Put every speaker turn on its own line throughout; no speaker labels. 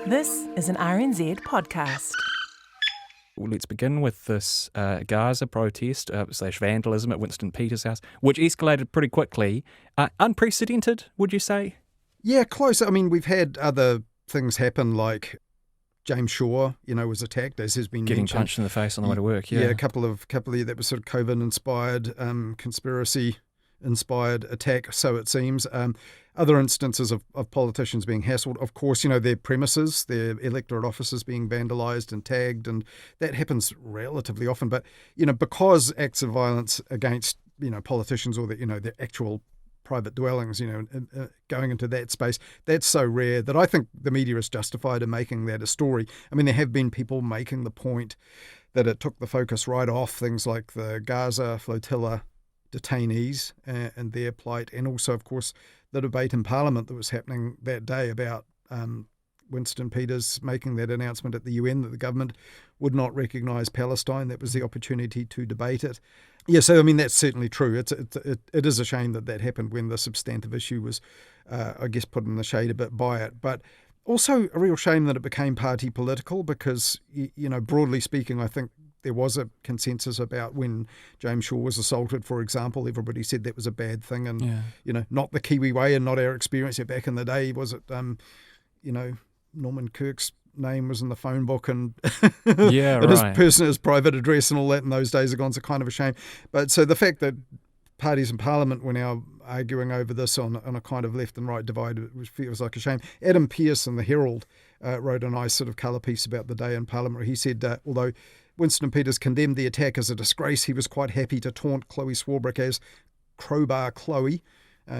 This is an RNZ podcast.
Well, let's begin with this Gaza protest / vandalism at Winston Peters' house, which escalated pretty quickly. Unprecedented, would you say?
Yeah, close. I mean, we've had other things happen, like James Shaw, was attacked, as has been
Getting
mentioned.
punched in the face on the way to work, yeah.
Yeah, a couple of that was sort of COVID-inspired, conspiracy-inspired attack, so it seems. Other instances of politicians being hassled, of course, their premises, their electorate offices being vandalised and tagged, and that happens relatively often. But, because acts of violence against, politicians or their actual private dwellings, going into that space, that's so rare that I think the media is justified in making that a story. I mean, there have been people making the point that it took the focus right off things like the Gaza flotilla detainees and their plight, and also, of course, the debate in Parliament that was happening that day about Winston Peters making that announcement at the UN that the government would not recognise Palestine. That was the opportunity to debate it. Yeah, so I mean that's certainly true. It is a shame that happened when the substantive issue was, I guess, put in the shade a bit by it. But also a real shame that it became party political because, broadly speaking, I think there was a consensus about when James Shaw was assaulted, for example. Everybody said that was a bad thing and, not the Kiwi way and not our experience. Back in the day, was it, Norman Kirk's name was in the phone book and his private address and all that in those days are gone. So kind of a shame. But so the fact that parties in Parliament were now arguing over this on a kind of left and right divide, it feels like a shame. Adam Pearce in the Herald wrote a nice sort of colour piece about the day in Parliament where he said, although Winston Peters condemned the attack as a disgrace, he was quite happy to taunt Chloe Swarbrick as Crowbar Chloe.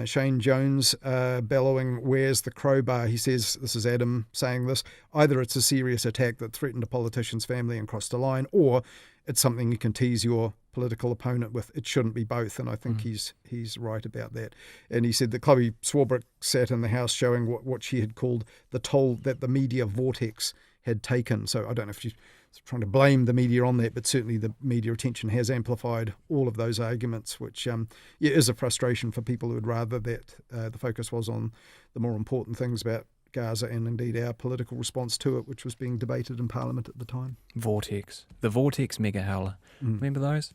Shane Jones bellowing, "Where's the crowbar?" He says, this is Adam saying this, either it's a serious attack that threatened a politician's family and crossed a line, or it's something you can tease your political opponent with. It shouldn't be both, and I think he's right about that. And he said that Chloe Swarbrick sat in the House showing what she had called the toll that the media vortex had taken. So I don't know if she's trying to blame the media on that, but certainly the media attention has amplified all of those arguments, which is a frustration for people who would rather that the focus was on the more important things about Gaza and indeed our political response to it, which was being debated in Parliament at the time.
The Vortex mega howler. Remember those?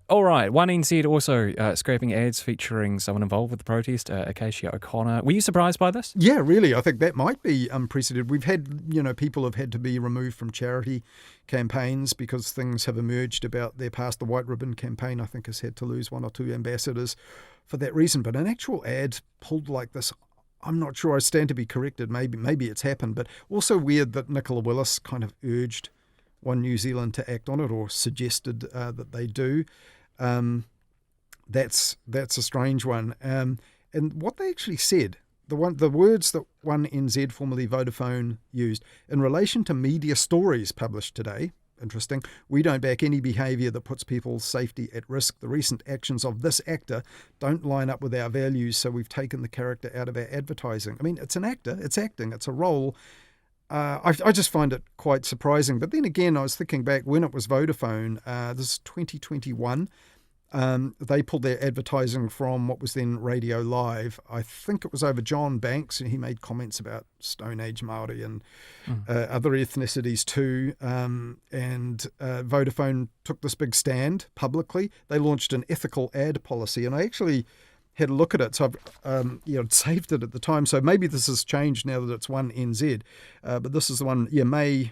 All right, 1NZ also scraping ads featuring someone involved with the protest, Acacia O'Connor. Were you surprised by this?
Yeah, really. I think that might be unprecedented. We've had, people have had to be removed from charity campaigns because things have emerged about their past. The White Ribbon campaign, I think, has had to lose 1 or 2 ambassadors for that reason. But an actual ad pulled like this, I'm not sure. I stand to be corrected. Maybe it's happened. But also weird that Nicola Willis kind of urged One New Zealand to act on it or suggested that they do. That's a strange one. And what they actually said, the words that 1NZ, formerly Vodafone, used in relation to media stories published today. Interesting. We don't back any behaviour that puts people's safety at risk. The recent actions of this actor don't line up with our values, so we've taken the character out of our advertising. I mean, it's an actor, it's acting, it's a role. I just find it quite surprising. But then again, I was thinking back when it was Vodafone, this is 2021, they pulled their advertising from what was then Radio Live. I think it was over John Banks, and he made comments about Stone Age Māori and other ethnicities too. And Vodafone took this big stand publicly. They launched an ethical ad policy, and I actually had a look at it. So I've saved it at the time. So maybe this has changed now that it's 1NZ. But this is the one, May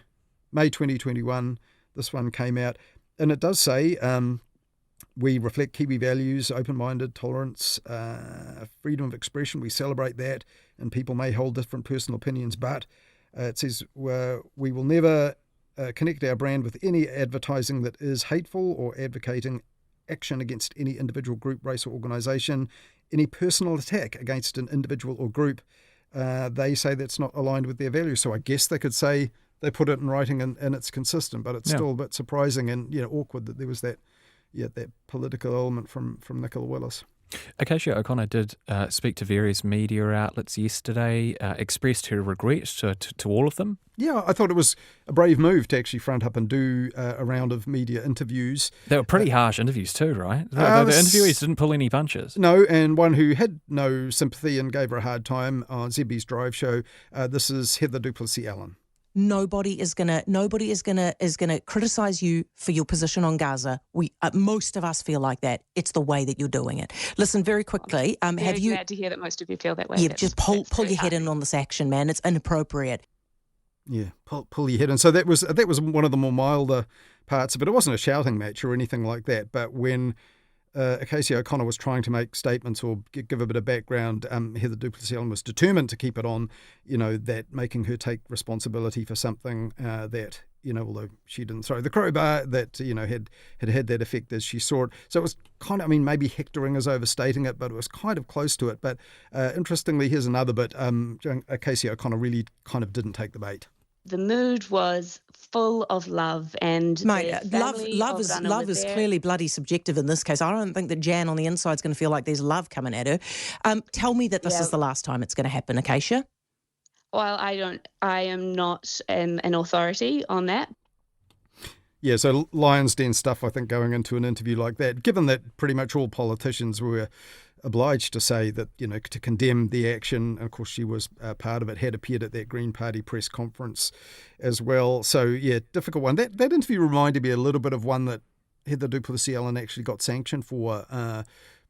2021, this one came out. And it does say, we reflect Kiwi values, open-minded, tolerance, freedom of expression. We celebrate that, and people may hold different personal opinions, but it says we will never connect our brand with any advertising that is hateful or advocating action against any individual, group, race or organisation, any personal attack against an individual or group. They say that's not aligned with their values. So I guess they could say they put it in writing and it's consistent, but it's still a bit surprising and awkward that there was that political element from Nicola Willis.
Acacia O'Connor did speak to various media outlets yesterday, expressed her regret to all of them.
Yeah, I thought it was a brave move to actually front up and do a round of media interviews.
They were pretty harsh interviews too, right? The interviewees didn't pull any punches.
No, and one who had no sympathy and gave her a hard time on Zebby's Drive show. This is Heather Duplessis-Allen.
Nobody is gonna criticize you for your position on Gaza. Most of us feel like that. It's the way that you're doing it. Listen, very quickly.
Very glad to hear that most of you feel that way.
Yeah, just pull your head in on this action, man. It's inappropriate.
Yeah, pull your head in. So that was one of the more milder parts of it. It wasn't a shouting match or anything like that. But when Acacia O'Connor was trying to make statements or give a bit of background, Heather Duplessis-Allen was determined to keep it on, that making her take responsibility for something that, although she didn't throw the crowbar, that, had that effect as she saw it. So it was kind of, maybe hectoring is overstating it, but it was kind of close to it. But interestingly, here's another bit. Acacia O'Connor really kind of didn't take the bait.
The mood was full of love, and
mate, love is clearly bloody subjective in this case. I don't think that Jan on the inside is going to feel like there's love coming at her. Tell me that this is the last time it's going to happen, Acacia.
Well, I am not an authority on that.
Yeah, so Lion's Den stuff, I think, going into an interview like that, given that pretty much all politicians were obliged to say that, to condemn the action. And of course, she was part of it, had appeared at that Green Party press conference as well. So, yeah, difficult one. That interview reminded me a little bit of one that Heather Duplessis-Allen actually got sanctioned for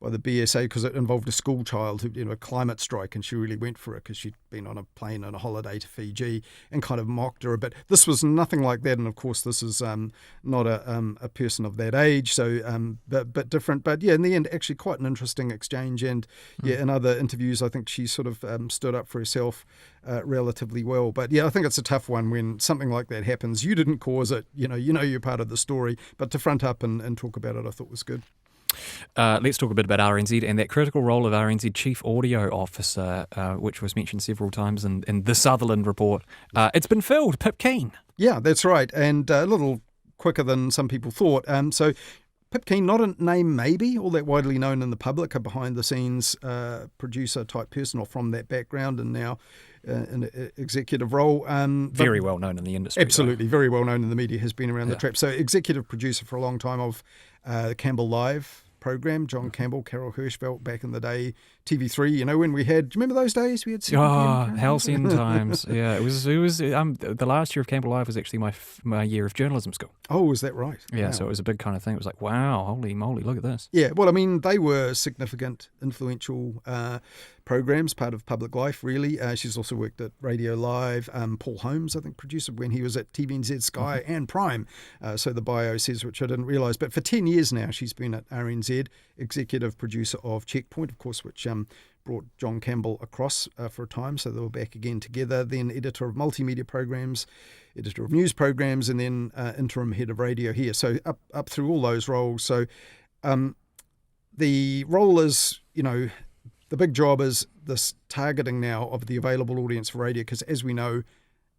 by the BSA because it involved a school child who, a climate strike, and she really went for it because she'd been on a plane on a holiday to Fiji and kind of mocked her a bit. This was nothing like that, and of course this is not a person of that age, so but different. But yeah, in the end, actually quite an interesting exchange, and in other interviews, I think she sort of stood up for herself relatively well. But yeah, I think it's a tough one when something like that happens. You didn't cause it, you're part of the story, but to front up and talk about it, I thought was good.
Let's talk a bit about RNZ and that critical role of RNZ Chief Audio Officer, which was mentioned several times in the Sutherland report. It's been filled. Pip Keen.
Yeah, that's right, and a little quicker than some people thought. So Pip Keen, not a name maybe all that widely known in the public, a behind-the-scenes producer-type person or from that background, and now in an executive role.
Very well known in the industry.
Absolutely, very well known in the media, has been around the trap. So executive producer for a long time of the Campbell Live program, John Campbell, Carol Hirschfeld back in the day, TV3, when we had, do you remember those days? We had
halcyon times. Yeah, it was the last year of Campbell Live was actually my year of journalism school.
Oh, is that right?
Yeah,
wow.
So it was a big kind of thing. It was like, wow, holy moly, look at this.
Yeah, well, they were significant, influential programs, part of public life, really. She's also worked at Radio Live. Paul Holmes, I think, producer when he was at TVNZ, Sky and Prime. So the bio says, which I didn't realise. But for 10 years now, she's been at RNZ, executive producer of Checkpoint, of course, which brought John Campbell across for a time. So they were back again together. Then editor of multimedia programs, editor of news programs, and then interim head of radio here. So up through all those roles. So the role is, the big job is this targeting now of the available audience for radio, because as we know,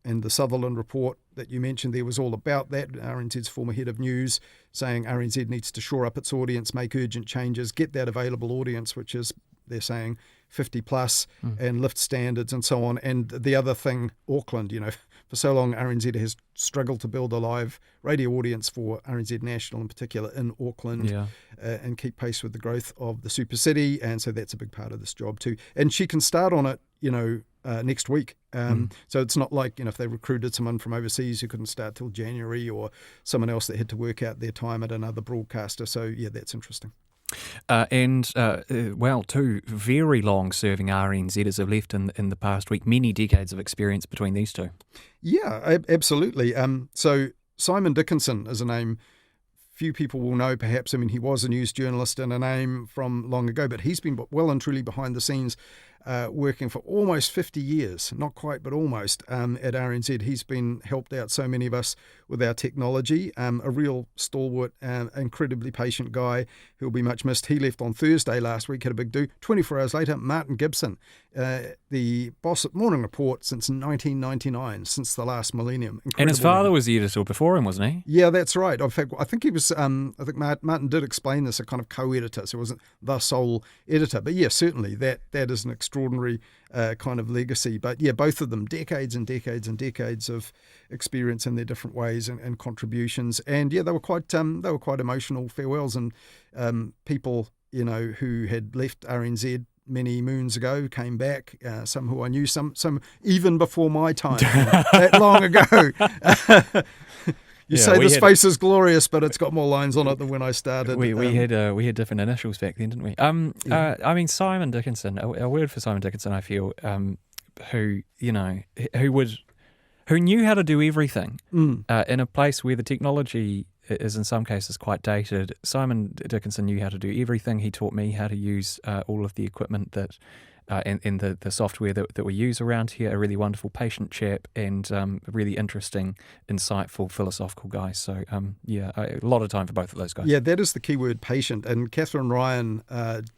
and the Sutherland report that you mentioned there was all about that. RNZ's former head of news saying RNZ needs to shore up its audience, make urgent changes, get that available audience, which is, they're saying, 50 plus, and lift standards and so on. And the other thing, Auckland, for so long RNZ has struggled to build a live radio audience for RNZ National in particular in Auckland, and keep pace with the growth of the super city. And so that's a big part of this job too. And she can start on it, next week. So it's not like, if they recruited someone from overseas who couldn't start till January, or someone else that had to work out their time at another broadcaster. So yeah, that's interesting.
Two very long-serving RNZers have left in the past week. Many decades of experience between these two. Yeah,
absolutely. So Simon Dickinson is a name few people will know, perhaps. He was a news journalist and a name from long ago, but he's been well and truly behind the scenes working for almost 50 years, not quite, but almost, at RNZ. He's been helped out so many of us with our technology. A real stalwart, incredibly patient guy who will be much missed. He left on Thursday last week, had a big do. 24 hours later, Martin Gibson, the boss at Morning Report since 1999, since the last millennium.
And his
Incredible
father
man.
was the editor before him, wasn't he?
Yeah, that's right. In fact, I think he was, I think Martin did explain this, a kind of co-editor, so it wasn't the sole editor. But yeah, certainly that is an extraordinary kind of legacy. But yeah, both of them, decades and decades and decades of experience in their different ways and contributions. And yeah, they were quite emotional farewells, and people, who had left RNZ many moons ago came back, some who I knew, some even before my time, that long ago. You say this face is glorious, but it's got more lines on it than when I started.
We had different initials back then, didn't we? I mean, Simon Dickinson, a word for Simon Dickinson, I feel, who knew how to do everything in a place where the technology is in some cases quite dated. Simon Dickinson knew how to do everything. He taught me how to use all of the equipment that and the software that we use around here. A really wonderful, patient chap, and a really interesting, insightful, philosophical guy. So a lot of time for both of those guys.
Yeah, that is the key word, patient. And Catherine Ryan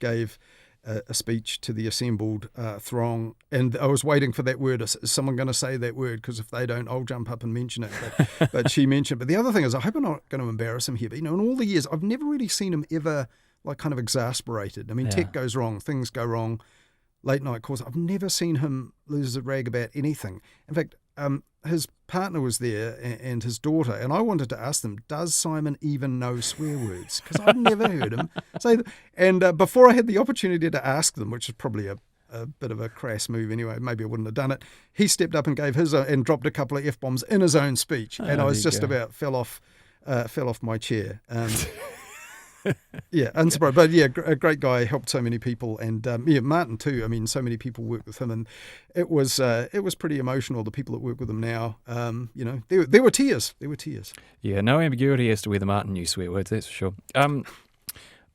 gave a speech to the assembled throng, and I was waiting for that word. Is someone going to say that word? Because if they don't, I'll jump up and mention it. But she mentioned. But the other thing is, I hope I'm not going to embarrass him here. But in all the years, I've never really seen him ever kind of exasperated. I mean, tech goes wrong, things go wrong. Late night calls. I've never seen him lose a rag about anything. In fact, his partner was there and his daughter, and I wanted to ask them, does Simon even know swear words? Because I've never heard him say that. And before I had the opportunity to ask them, which is probably a bit of a crass move anyway, maybe I wouldn't have done it, he stepped up and gave his and dropped a couple of F-bombs in his own speech, and I was just about fell off my chair. Yeah, unsurprised. But yeah, a great guy, helped so many people, and Martin too. I mean, so many people work with him, and it was pretty emotional. The people that work with him now, there were tears. There were tears.
Yeah, no ambiguity as to whether Martin knew swear words. That's for sure.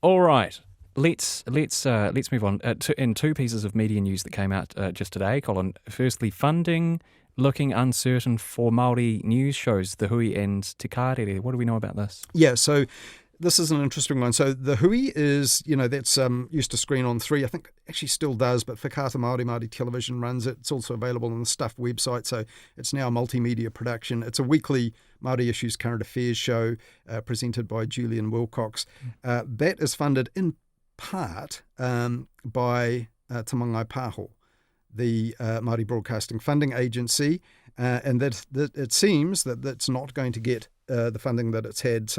All right, let's move on. In two pieces of media news that came out just today, Colin. Firstly, funding looking uncertain for Māori news shows, the Hui and Te Kārere. What do we know about this?
Yeah, so this is an interesting one. So the Hui is, that's used to screen on 3, I think actually still does, but Whakaata Māori Television runs it. It's also available on the Stuff website, so it's now a multimedia production. It's a weekly Māori Issues Current Affairs show presented by Julian Wilcox. That is funded in part by Te Mangai Pāho, the Māori Broadcasting Funding Agency, and that it seems that that's not going to get the funding that it's had,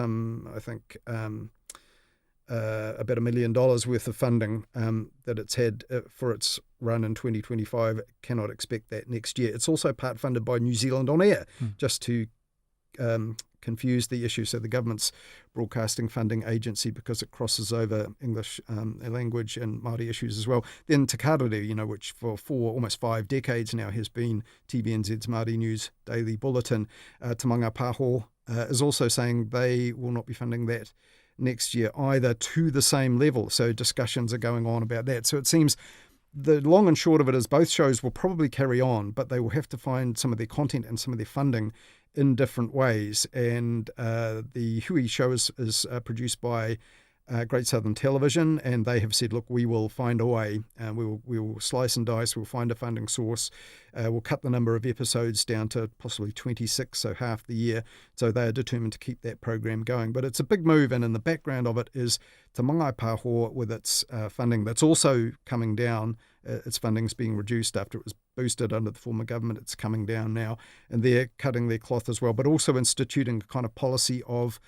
about $1 million worth of funding that it's had for its run in 2025. Cannot expect that next year. It's also part funded by New Zealand On Air, just to confuse the issue. So the government's broadcasting funding agency, because it crosses over English language and Māori issues as well. Then Te Kārere, which for almost 5 decades now has been TVNZ's Māori News Daily Bulletin. Te Mangai Pāho is also saying they will not be funding that next year either to the same level. So discussions are going on about that. So it seems the long and short of it is both shows will probably carry on, but they will have to find some of their content and some of their funding in different ways. And the Hui show is produced by Great Southern Television, and they have said, look, we will find a way, we will slice and dice, we'll find a funding source, we'll cut the number of episodes down to possibly 26, so half the year. So they are determined to keep that program going. But it's a big move, and in the background of it is Te Mangai Pāho with its funding that's also coming down. Its funding's being reduced after it was boosted under the former government. It's coming down now, and they're cutting their cloth as well, but also instituting a kind of policy of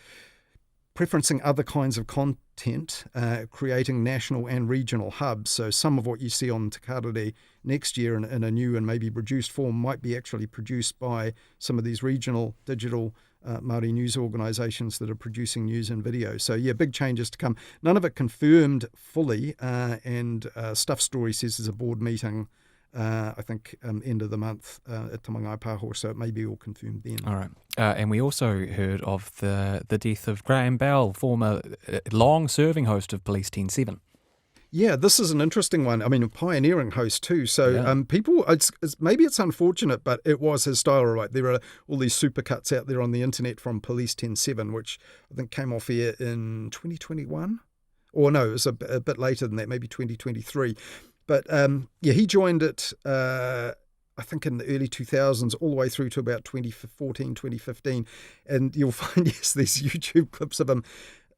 preferencing other kinds of content, creating national and regional hubs. So some of what you see on Te Kārere next year in a new and maybe reduced form might be actually produced by some of these regional digital Māori news organisations that are producing news and video. So yeah, big changes to come. None of it confirmed fully, and Stuff Story says there's a board meeting I think end of the month at Te Mangai Pāho, so it may be all confirmed then.
All right. And we also heard of the death of Graham Bell, former long-serving host of Police 10/7.
Yeah, this is an interesting one. I mean, a pioneering host too. So people, maybe it's unfortunate, but it was his style, right? There are all these supercuts out there on the internet from Police 10-7, which I think came off air in 2021. Or no, it was a bit later than that, maybe 2023. But he joined it, I think in the early 2000s, all the way through to about 2014, 2015. And you'll find, yes, these YouTube clips of him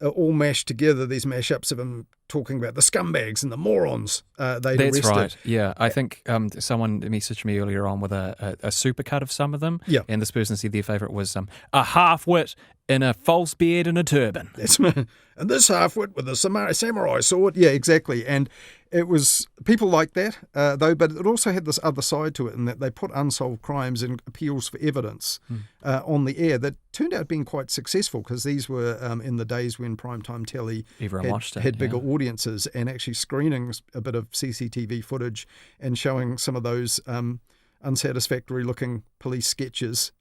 all mashed together, these mashups of him talking about the scumbags and the morons they'd arrested.
That's right, yeah. I think someone messaged me earlier on with a supercut of some of them, and this person said their favourite was a half-wit in a false beard and a turban.
That's and this half-wit with a samurai sword. Yeah, exactly. And it was people like that, though, but it also had this other side to it in that they put unsolved crimes and appeals for evidence on the air that turned out being quite successful, because these were in the days when primetime telly had bigger audiences, and actually screening a bit of CCTV footage and showing some of those unsatisfactory-looking police sketches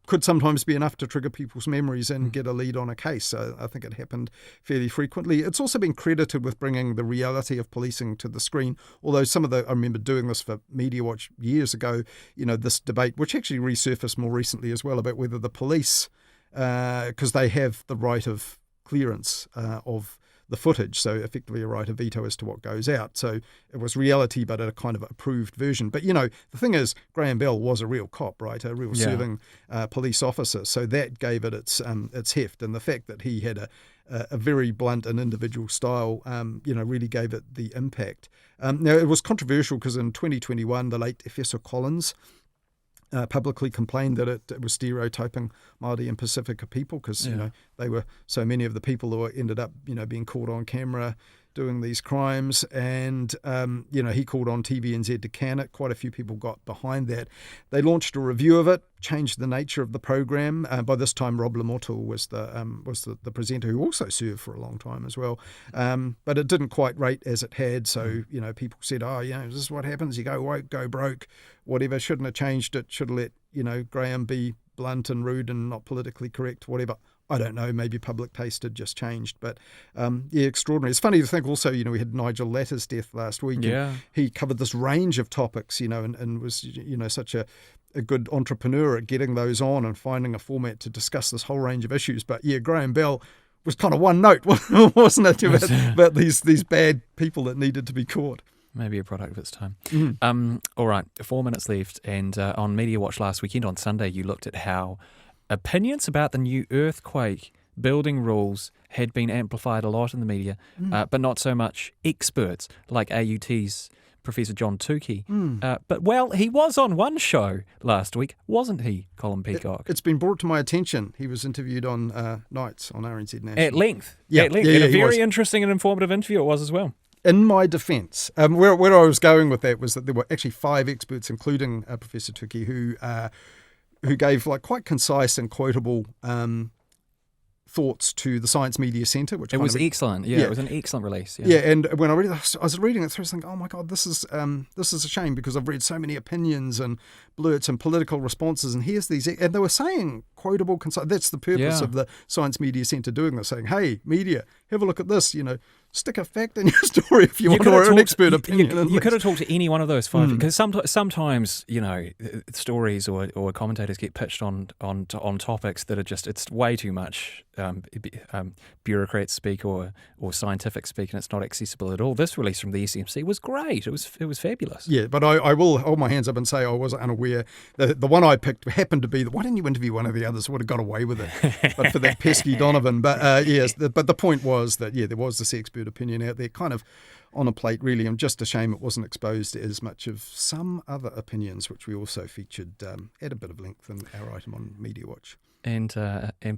could sometimes be enough to trigger people's memories and get a lead on a case. So I think it happened fairly frequently. It's also been credited with bringing the reality of policing to the screen, although I remember doing this for Mediawatch years ago, this debate, which actually resurfaced more recently as well, about whether the police, because they have the right of clearance of the footage, so effectively a right of veto as to what goes out. So it was reality, but a kind of approved version. But, the thing is, Graham Bell was a real cop, right? A real serving police officer. So that gave it its heft. And the fact that he had a very blunt and individual style, really gave it the impact. Now, it was controversial because in 2021, the late Efeso Collins publicly complained that it was stereotyping Māori and Pacifica people, because they were so many of the people who ended up being caught on camera doing these crimes, and he called on TVNZ to can it. Quite a few people got behind that. They launched a review of it, changed the nature of the program. By this time, Rob Lamoto was the presenter, who also served for a long time as well. But it didn't quite rate as it had. So people said, this is what happens. You go woke, go broke, whatever. Shouldn't have changed it. Should have let Graham be blunt and rude and not politically correct, whatever. I don't know, maybe public taste had just changed. But, extraordinary. It's funny to think also, we had Nigel Latter's death last week. Yeah. He covered this range of topics, and was, such a good entrepreneur at getting those on and finding a format to discuss this whole range of issues. But, Graham Bell was kind of one note, wasn't it, about these bad people that needed to be caught.
Maybe a product of its time. All right, 4 minutes left. And on Mediawatch last weekend on Sunday, you looked at how opinions about the new earthquake building rules had been amplified a lot in the media, but not so much experts like AUT's Professor John Tukey. But he was on one show last week, wasn't he, Colin Peacock?
It's been brought to my attention. He was interviewed on Nights on RNZ National.
At length. And a very interesting and informative interview it was as well.
In my defence, where I was going with that was that there were actually 5 experts, including Professor Tukey, who gave quite concise and quotable thoughts to the Science Media Centre, which
it was excellent. Yeah, it was an excellent release.
Yeah, and when I was reading it through, I was thinking, oh my God, this is a shame, because I've read so many opinions and blurts and political responses, and here's these, and they were saying quotable, concise. That's the purpose of the Science Media Centre doing this, saying, hey, media, have a look at this. Stick a fact in your story if you want, or an expert opinion.
You could have talked to any one of those 5, because sometimes stories or commentators get pitched on topics that are just, it's way too much bureaucrat speak or scientific speak, and it's not accessible at all. This release from the SMC was great. It was fabulous.
Yeah, but I will hold my hands up and say I was unaware. The one I picked happened to be why didn't you interview one of the others? Would have got away with it, but for that pesky Donovan. But yes, but the point was that there was this expert opinion out there, kind of on a plate, really. I'm just a shame it wasn't exposed as much of some other opinions, which we also featured at a bit of length in our item on Mediawatch.
And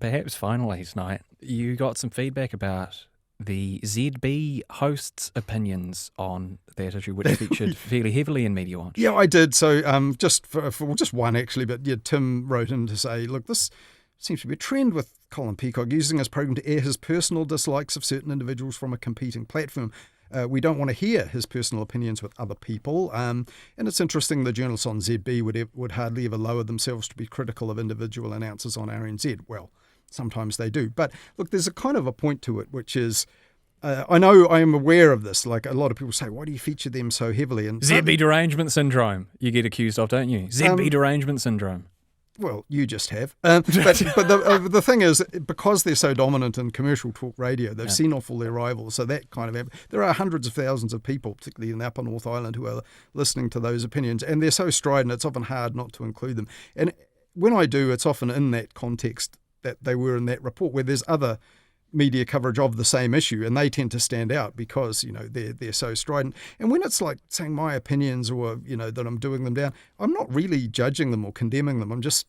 perhaps finally tonight, you got some feedback about the ZB hosts' opinions on that issue, which featured fairly heavily in Mediawatch.
Yeah, I did. So just for just one, actually, but Tim wrote in to say, look, this seems to be a trend with Colin Peacock using his program to air his personal dislikes of certain individuals from a competing platform. We don't want to hear his personal opinions with other people. And it's interesting the journalists on ZB would hardly ever lower themselves to be critical of individual announcers on RNZ. Well, sometimes they do. But look, there's a kind of a point to it, which is I know I am aware of this. Like a lot of people say, why do you feature them so heavily? And
ZB derangement syndrome you get accused of, don't you? ZB derangement syndrome.
Well, you just have. But the thing is, because they're so dominant in commercial talk radio, they've seen off all their rivals. So that kind of there are hundreds of thousands of people, particularly in the Upper North Island, who are listening to those opinions, and they're so strident, it's often hard not to include them. And when I do, it's often in that context that they were in that report, where there's other media coverage of the same issue, and they tend to stand out because they're so strident. And when it's like saying my opinions or that I'm doing them down, I'm not really judging them or condemning them. I'm just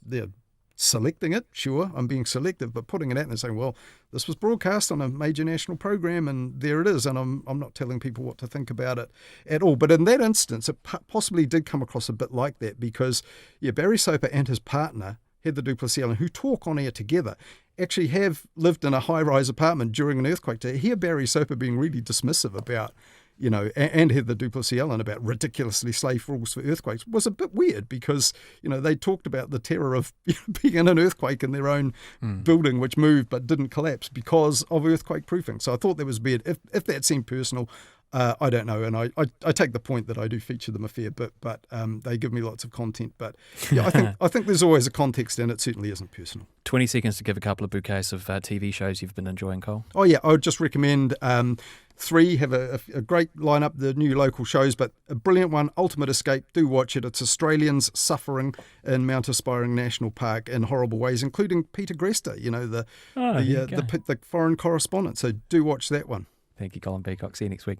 selecting it. Sure, I'm being selective, but putting it out and saying, well, this was broadcast on a major national program, and there it is. And I'm not telling people what to think about it at all. But in that instance, it possibly did come across a bit like that because Barry Soper and his partner Heather du Plessis-Allen, who talk on air together, actually have lived in a high-rise apartment during an earthquake. To hear Barry Soper being really dismissive about, and Heather du Plessis-Allen about ridiculously safe rules for earthquakes was a bit weird because, they talked about the terror of being in an earthquake in their own building, which moved but didn't collapse because of earthquake proofing. So I thought that was weird. If that seemed personal, I don't know, and I take the point that I do feature them a fair bit, but they give me lots of content. But I think there's always a context, and it certainly isn't personal.
20 seconds to give a couple of bouquets of TV shows you've been enjoying, Cole.
Oh yeah, I would just recommend 3 have a great lineup, the new local shows, but a brilliant one, Ultimate Escape. Do watch it. It's Australians suffering in Mount Aspiring National Park in horrible ways, including Peter Grester, the foreign correspondent. So do watch that one.
Thank you, Colin Peacock. See you next week.